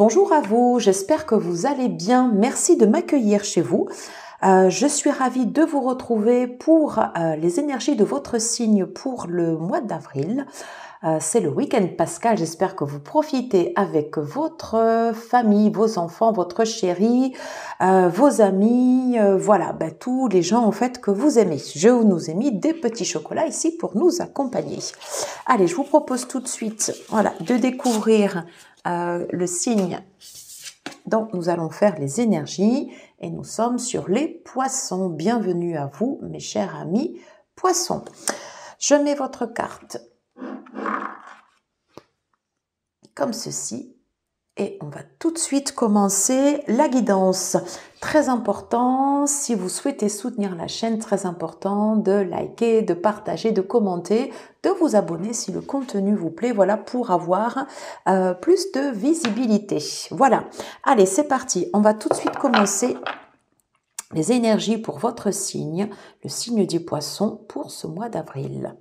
Bonjour à vous, j'espère que vous allez bien. Merci de m'accueillir chez vous. Je suis ravie de vous retrouver pour les énergies de votre signe pour le mois d'avril. C'est le week-end pascal, j'espère que vous profitez avec votre famille, vos enfants, votre chéri, vos amis, voilà, tous les gens en fait que vous aimez. Je nous ai mis des petits chocolats ici pour nous accompagner. Allez, je vous propose tout de suite, voilà, de découvrir le signe dont nous allons faire les énergies et nous sommes sur les poissons. Bienvenue à vous, mes chers amis poissons. Je mets votre carte comme ceci et on va tout de suite commencer la guidance. Très important, si vous souhaitez soutenir la chaîne, très important de liker, de partager, de commenter, de vous abonner si le contenu vous plaît, voilà, pour avoir plus de visibilité. Voilà, allez, c'est parti. On va tout de suite commencer les énergies pour votre signe, le signe du poisson pour ce mois d'avril.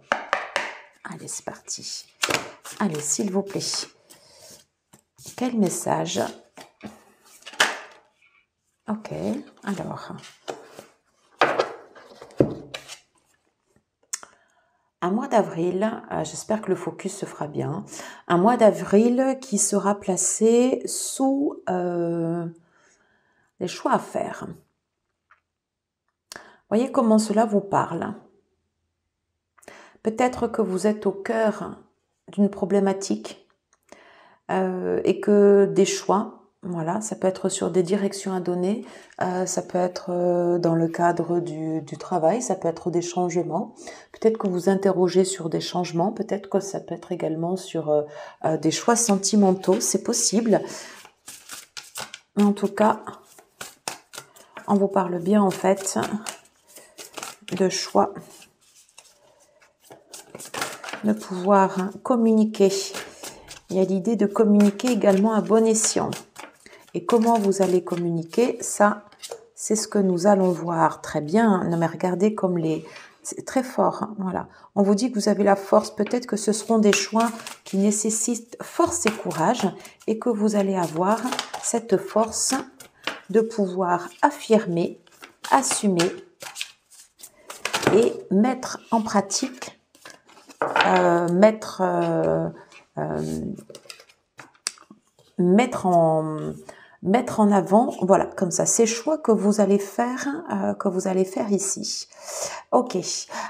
Allez, c'est parti. Allez, s'il vous plaît. Quel message? Ok, alors. Un mois d'avril, j'espère que le focus se fera bien. Un mois d'avril qui sera placé sous les choix à faire. Voyez comment cela vous parle. Peut-être que vous êtes au cœur d'une problématique et que des choix, voilà, ça peut être sur des directions à donner, ça peut être dans le cadre du travail, ça peut être des changements. Peut-être que vous interrogez sur des changements, peut-être que ça peut être également sur des choix sentimentaux, c'est possible. Mais en tout cas, on vous parle bien en fait de choix, de pouvoir communiquer. Il y a l'idée de communiquer également à bon escient. Et comment vous allez communiquer, ça, c'est ce que nous allons voir. Très bien, non mais regardez comme les... C'est très fort, hein, voilà. On vous dit que vous avez la force, peut-être que ce seront des choix qui nécessitent force et courage et que vous allez avoir cette force de pouvoir affirmer, assumer et mettre en pratique, mettre en avant, voilà, comme ça, ces choix que vous allez faire ici. Ok,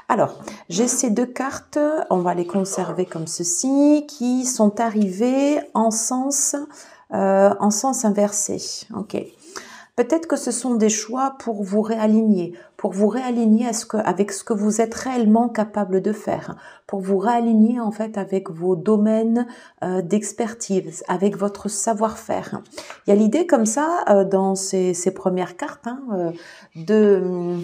alors, j'ai ces deux cartes, on va les conserver comme ceci, qui sont arrivées en sens inversé. Ok. Peut-être que ce sont des choix pour vous réaligner avec ce que vous êtes réellement capable de faire, pour vous réaligner en fait avec vos domaines d'expertise, avec votre savoir-faire. Il y a l'idée comme ça dans ces premières cartes de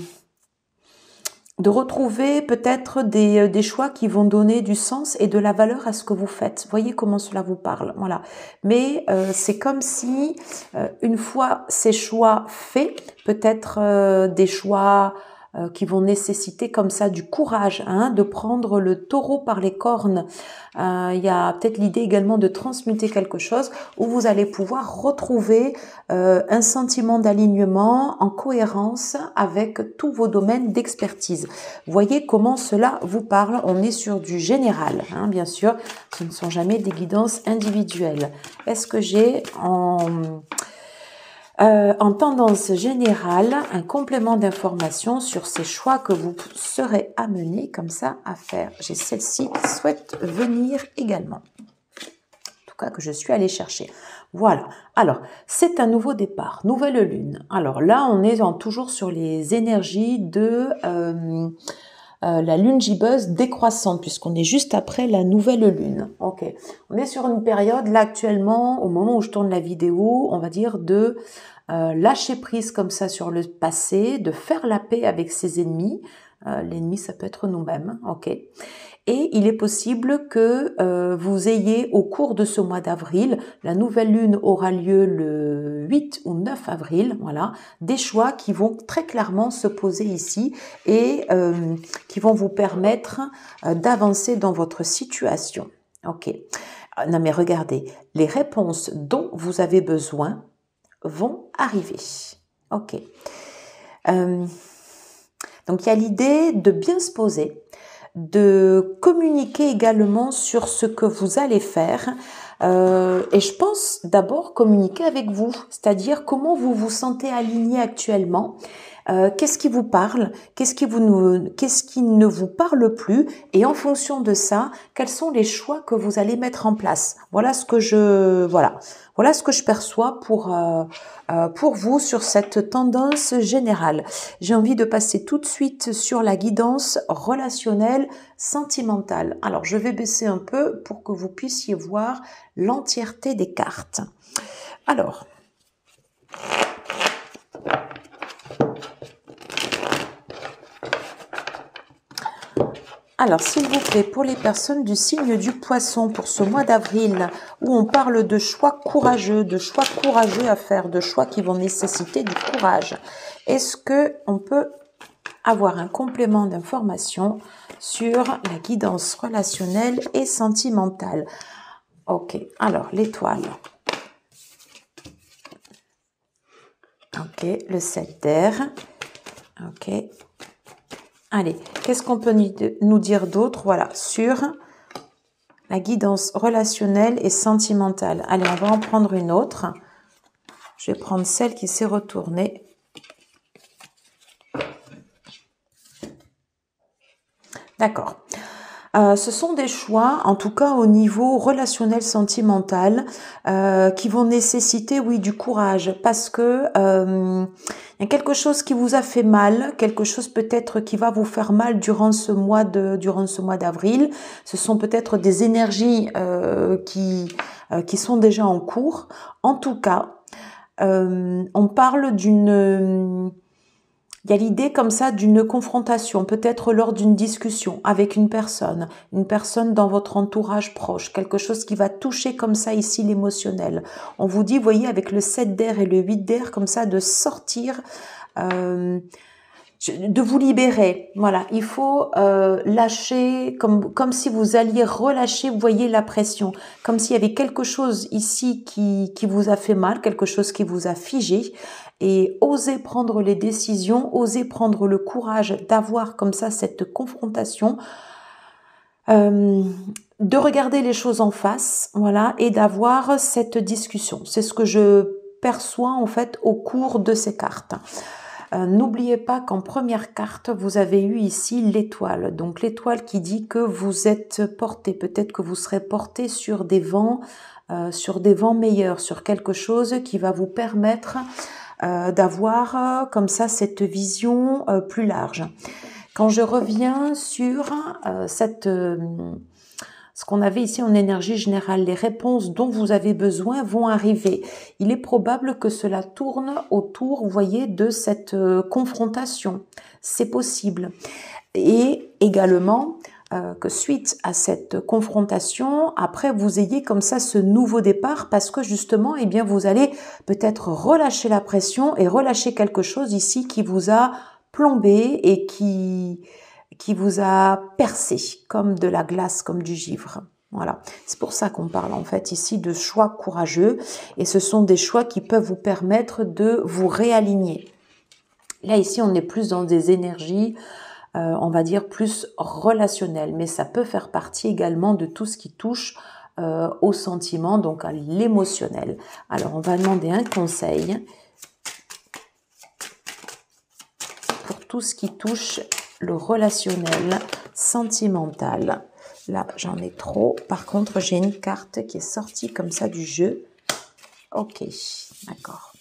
retrouver peut-être des choix qui vont donner du sens et de la valeur à ce que vous faites. Voyez comment cela vous parle, voilà. Mais c'est comme si, une fois ces choix faits, peut-être des choix qui vont nécessiter comme ça du courage, hein, de prendre le taureau par les cornes. Il y a peut-être l'idée également de transmuter quelque chose où vous allez pouvoir retrouver un sentiment d'alignement en cohérence avec tous vos domaines d'expertise. Voyez comment cela vous parle. On est sur du général, hein, bien sûr. Ce ne sont jamais des guidances individuelles. Est-ce que j'ai en tendance générale, un complément d'information sur ces choix que vous serez amenés comme ça à faire? J'ai celle-ci qui souhaite venir également. En tout cas, que je suis allée chercher. Voilà. Alors, c'est un nouveau départ, nouvelle lune. Alors là, on est toujours sur les énergies de la lune gibbeuse décroissante, puisqu'on est juste après la nouvelle lune. Ok. On est sur une période, là actuellement, au moment où je tourne la vidéo, on va dire de lâcher prise comme ça sur le passé, de faire la paix avec ses ennemis. L'ennemi, ça peut être nous-mêmes, ok. Et il est possible que vous ayez au cours de ce mois d'avril, la nouvelle lune aura lieu le 8 ou 9 avril, voilà, des choix qui vont très clairement se poser ici et qui vont vous permettre d'avancer dans votre situation. Ok. Ah, non mais regardez, les réponses dont vous avez besoin vont arriver. Ok. Donc il y a l'idée de bien se poser, de communiquer également sur ce que vous allez faire. Et je pense d'abord communiquer avec vous, c'est-à-dire comment vous vous sentez aligné actuellement. Qu'est-ce qui vous parle, qu'est-ce qui ne vous parle plus, et en fonction de ça, quels sont les choix que vous allez mettre en place. Voilà ce que je perçois pour vous sur cette tendance générale. J'ai envie de passer tout de suite sur la guidance relationnelle sentimentale. Alors je vais baisser un peu pour que vous puissiez voir l'entièreté des cartes. Alors, s'il vous plaît, pour les personnes du signe du Poisson, pour ce mois d'avril, où on parle de choix courageux à faire, de choix qui vont nécessiter du courage, est-ce que on peut avoir un complément d'information sur la guidance relationnelle et sentimentale? Ok, alors l'étoile. Ok, le 7 d'air. Ok. Allez, qu'est-ce qu'on peut nous dire d'autre? Voilà, sur la guidance relationnelle et sentimentale. Allez, on va en prendre une autre. Je vais prendre celle qui s'est retournée. D'accord. Ce sont des choix, en tout cas au niveau relationnel sentimental, qui vont nécessiter, oui, du courage, parce que il y a quelque chose qui vous a fait mal, quelque chose peut-être qui va vous faire mal durant ce mois d'avril. Ce sont peut-être des énergies qui sont déjà en cours. En tout cas, on parle il y a l'idée comme ça d'une confrontation, peut-être lors d'une discussion avec une personne dans votre entourage proche, quelque chose qui va toucher comme ça ici l'émotionnel. On vous dit, voyez, avec le 7 d'air et le 8 d'air, comme ça, de sortir, de vous libérer. Voilà, il faut lâcher, comme si vous alliez relâcher, vous voyez, la pression, comme s'il y avait quelque chose ici qui vous a fait mal, quelque chose qui vous a figé. Et oser prendre les décisions, oser prendre le courage d'avoir comme ça cette confrontation, de regarder les choses en face, voilà, et d'avoir cette discussion. C'est ce que je perçois en fait au cours de ces cartes. N'oubliez pas qu'en première carte, vous avez eu ici l'étoile. Donc l'étoile qui dit que vous êtes porté, peut-être que vous serez porté sur des vents meilleurs, sur quelque chose qui va vous permettre d'avoir comme ça cette vision plus large. Quand je reviens sur ce qu'on avait ici en énergie générale, les réponses dont vous avez besoin vont arriver. Il est probable que cela tourne autour, vous voyez, de cette confrontation. C'est possible. Et également, que suite à cette confrontation, après vous ayez comme ça ce nouveau départ parce que justement, eh bien, vous allez peut-être relâcher la pression et relâcher quelque chose ici qui vous a plombé et qui vous a percé comme de la glace, comme du givre. Voilà, c'est pour ça qu'on parle en fait ici de choix courageux et ce sont des choix qui peuvent vous permettre de vous réaligner. Là ici, on est plus dans des énergies on va dire plus relationnel, mais ça peut faire partie également de tout ce qui touche au sentiment, donc à l'émotionnel. Alors, on va demander un conseil pour tout ce qui touche le relationnel, sentimental. Là, j'en ai trop. Par contre, j'ai une carte qui est sortie comme ça du jeu. Ok, d'accord.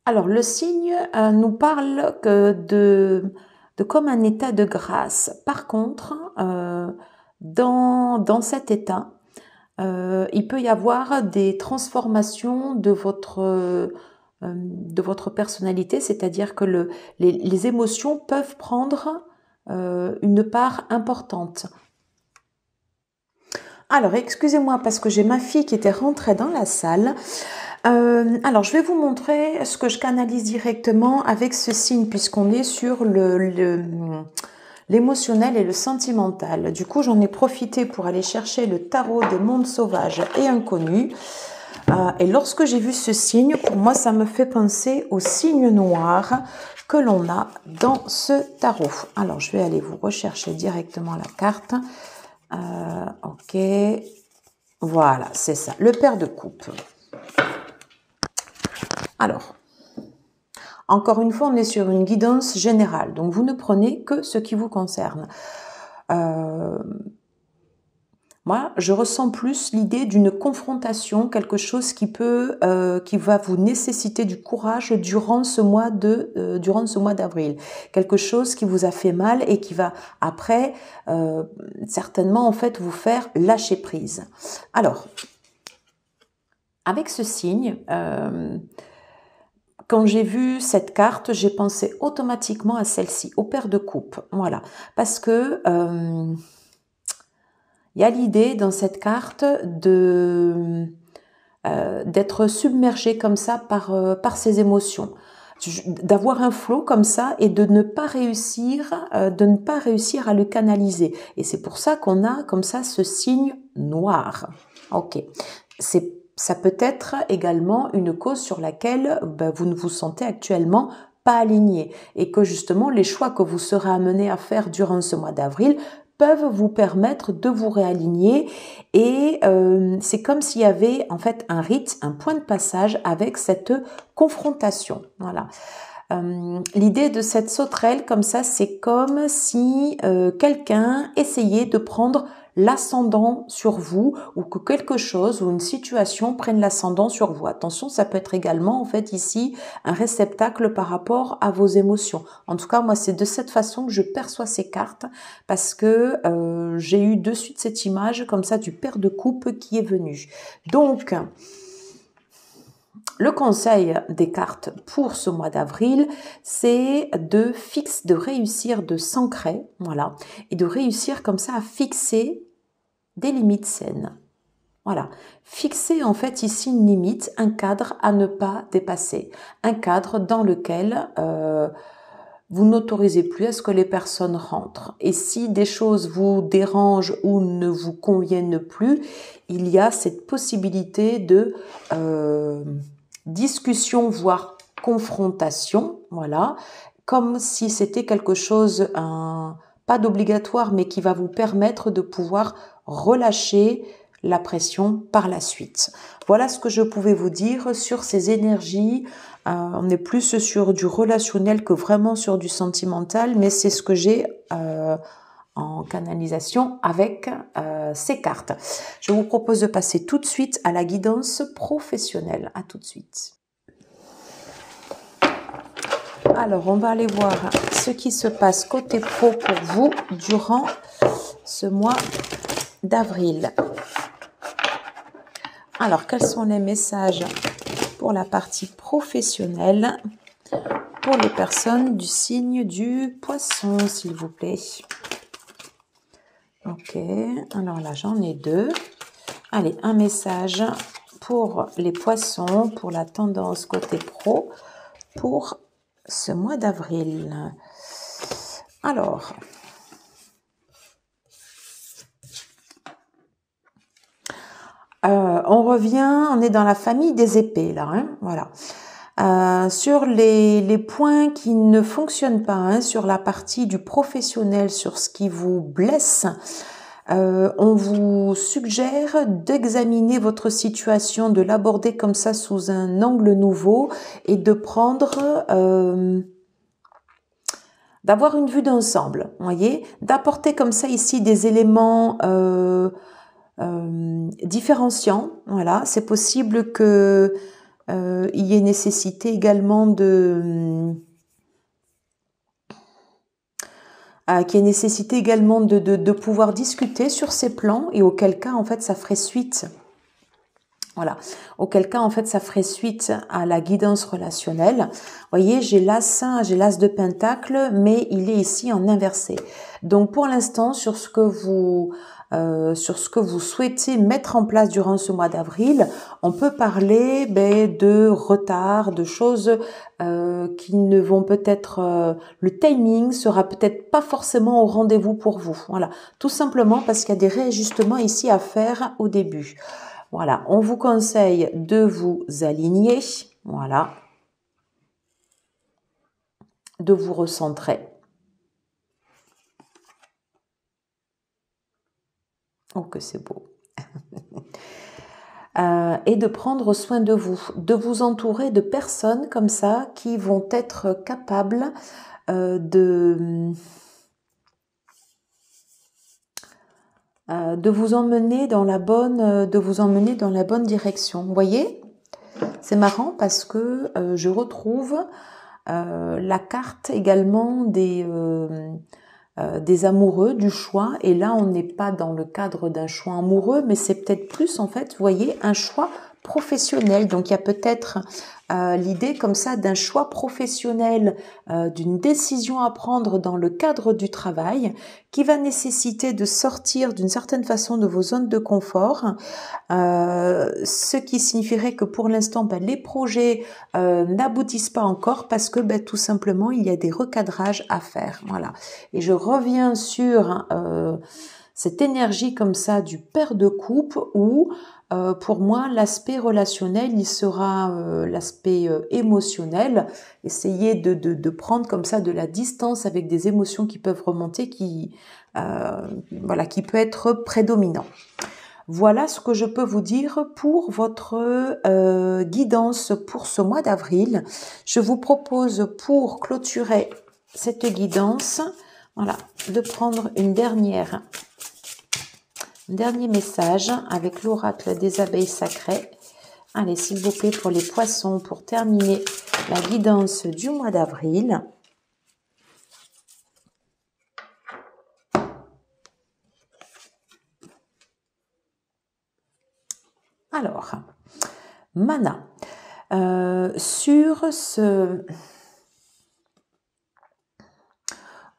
Alors, le signe nous parle de comme un état de grâce. Par contre, dans cet état, il peut y avoir des transformations de votre personnalité, c'est-à-dire que les émotions peuvent prendre une part importante. Alors, excusez-moi parce que j'ai ma fille qui était rentrée dans la salle. Alors, je vais vous montrer ce que je canalise directement avec ce signe puisqu'on est sur l'émotionnel et le sentimental. Du coup, j'en ai profité pour aller chercher le tarot des mondes sauvages et inconnus. Et lorsque j'ai vu ce signe, pour moi, ça me fait penser au signe noir que l'on a dans ce tarot. Alors, je vais aller vous rechercher directement la carte. Ok, voilà, c'est ça, le pair de coupe. Alors, encore une fois, on est sur une guidance générale, donc vous ne prenez que ce qui vous concerne. Moi, je ressens plus l'idée d'une confrontation, quelque chose qui va vous nécessiter du courage durant ce mois d'avril. Quelque chose qui vous a fait mal et qui va après certainement en fait vous faire lâcher prise. Alors, avec ce signe, quand j'ai vu cette carte, j'ai pensé automatiquement à celle-ci, au pair de coupe. Voilà, parce que il y a l'idée dans cette carte d'être submergé comme ça par ses émotions, d'avoir un flot comme ça et de ne pas réussir à le canaliser. Et c'est pour ça qu'on a comme ça ce signe noir. Ok, ça peut être également une cause sur laquelle vous ne vous sentez actuellement pas aligné et que justement les choix que vous serez amenés à faire durant ce mois d'avril peuvent vous permettre de vous réaligner et c'est comme s'il y avait en fait un rite, un point de passage avec cette confrontation. Voilà. L'idée de cette sauterelle comme ça, c'est comme si quelqu'un essayait de prendre l'ascendant sur vous ou que quelque chose ou une situation prenne l'ascendant sur vous. Attention, ça peut être également en fait ici un réceptacle par rapport à vos émotions. En tout cas, moi, c'est de cette façon que je perçois ces cartes parce que j'ai eu de suite cette image comme ça du pair de coupe qui est venu. Donc, le conseil des cartes pour ce mois d'avril, c'est de réussir, de s'ancrer, voilà, et de réussir comme ça à fixer des limites saines. Voilà, fixer en fait ici une limite, un cadre à ne pas dépasser, un cadre dans lequel vous n'autorisez plus à ce que les personnes rentrent. Et si des choses vous dérangent ou ne vous conviennent plus, il y a cette possibilité de discussion, voire confrontation, voilà, comme si c'était quelque chose, pas d'obligatoire, mais qui va vous permettre de pouvoir relâcher la pression par la suite. Voilà ce que je pouvais vous dire sur ces énergies. On est plus sur du relationnel que vraiment sur du sentimental, mais c'est ce que j'ai en canalisation avec ces cartes. Je vous propose de passer tout de suite à la guidance professionnelle. À tout de suite. Alors, on va aller voir ce qui se passe côté pro pour vous durant ce mois d'avril. Alors, quels sont les messages pour la partie professionnelle pour les personnes du signe du poisson, s'il vous plaît? Ok, alors là, j'en ai deux. Allez, un message pour les poissons, pour la tendance côté pro, pour ce mois d'avril. Alors, on revient, on est dans la famille des épées là, hein, voilà. Sur les points qui ne fonctionnent pas, hein, sur la partie du professionnel, sur ce qui vous blesse, on vous suggère d'examiner votre situation, de l'aborder comme ça sous un angle nouveau et de prendre, d'avoir une vue d'ensemble, voyez, d'apporter comme ça ici des éléments différenciants. Voilà, c'est possible que il y ait nécessité également de pouvoir discuter sur ces plans et auquel cas en fait ça ferait suite. Voilà, auquel cas en fait ça ferait suite à la guidance relationnelle. Vous voyez, j'ai l'as de pentacle, mais il est ici en inversé. Donc pour l'instant, sur ce que vous sur ce que vous souhaitez mettre en place durant ce mois d'avril. On peut parler de retard, de choses qui ne vont peut-être... le timing sera peut-être pas forcément au rendez-vous pour vous. Voilà, tout simplement parce qu'il y a des réajustements ici à faire au début. Voilà, on vous conseille de vous aligner, voilà, de vous recentrer. Oh, que c'est beau. Et de prendre soin de vous entourer de personnes comme ça qui vont être capables de vous emmener dans la bonne direction. Vous voyez, c'est marrant parce que je retrouve la carte également des amoureux, du choix, et là on n'est pas dans le cadre d'un choix amoureux, mais c'est peut-être plus en fait, vous voyez, un choix professionnel. Donc il y a peut-être l'idée comme ça d'un choix professionnel, d'une décision à prendre dans le cadre du travail qui va nécessiter de sortir d'une certaine façon de vos zones de confort, ce qui signifierait que pour l'instant les projets n'aboutissent pas encore parce que tout simplement il y a des recadrages à faire. Voilà. Et je reviens sur cette énergie comme ça du pair de coupe où pour moi, l'aspect relationnel, il sera l'aspect émotionnel. Essayez de prendre comme ça de la distance avec des émotions qui peuvent remonter, qui peut être prédominant. Voilà ce que je peux vous dire pour votre guidance pour ce mois d'avril. Je vous propose pour clôturer cette guidance, voilà, de prendre un dernier message avec l'oracle des abeilles sacrées. Allez, s'il vous plaît, pour les poissons, pour terminer la guidance du mois d'avril. Alors, Mana, sur ce...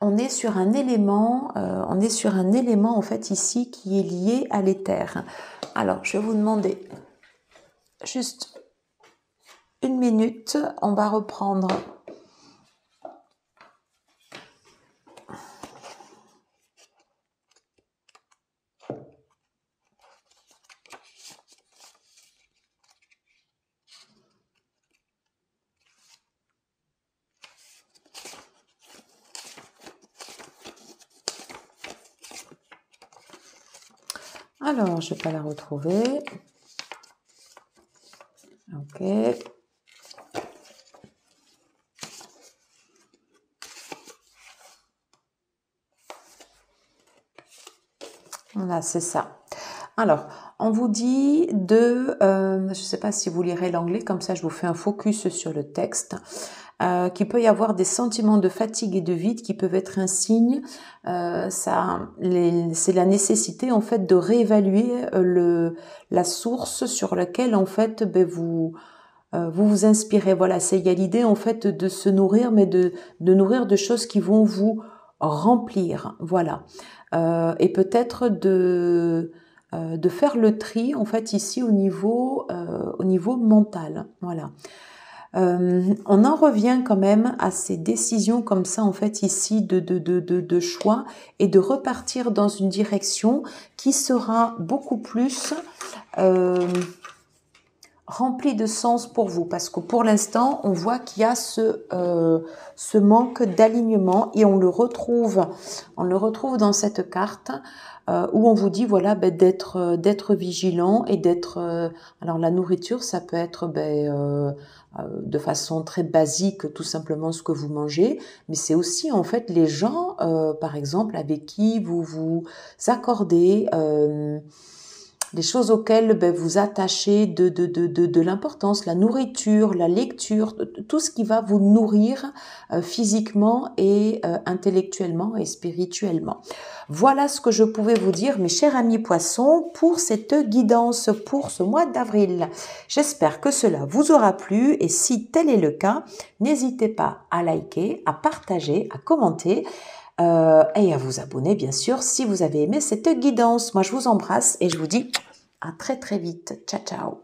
On est sur un élément en fait ici qui est lié à l'éther. Alors, je vais vous demander juste une minute, on va reprendre. Alors, je ne vais pas la retrouver. Ok. Voilà, c'est ça. Alors, on vous dit je ne sais pas si vous lirez l'anglais, comme ça je vous fais un focus sur le texte, qu'il peut y avoir des sentiments de fatigue et de vide qui peuvent être un signe. C'est la nécessité en fait de réévaluer la source sur laquelle en fait vous vous inspirez. Voilà, il y a l'idée en fait de se nourrir, mais de nourrir de choses qui vont vous remplir. Voilà. Et peut-être de faire le tri en fait ici au niveau mental. Voilà. On en revient quand même à ces décisions comme ça en fait ici de choix et de repartir dans une direction qui sera beaucoup plus remplie de sens pour vous, parce que pour l'instant on voit qu'il y a ce manque d'alignement et on le retrouve dans cette carte où on vous dit voilà d'être vigilant et d'être alors la nourriture ça peut être de façon très basique tout simplement ce que vous mangez, mais c'est aussi en fait les gens par exemple avec qui vous vous accordez les choses auxquelles vous attachez de l'importance, la nourriture, la lecture, tout ce qui va vous nourrir physiquement et intellectuellement et spirituellement. Voilà ce que je pouvais vous dire, mes chers amis poissons, pour cette guidance pour ce mois d'avril. J'espère que cela vous aura plu et si tel est le cas, n'hésitez pas à liker, à partager, à commenter. et à vous abonner, bien sûr, si vous avez aimé cette guidance. Moi, je vous embrasse et je vous dis à très très vite. Ciao, ciao.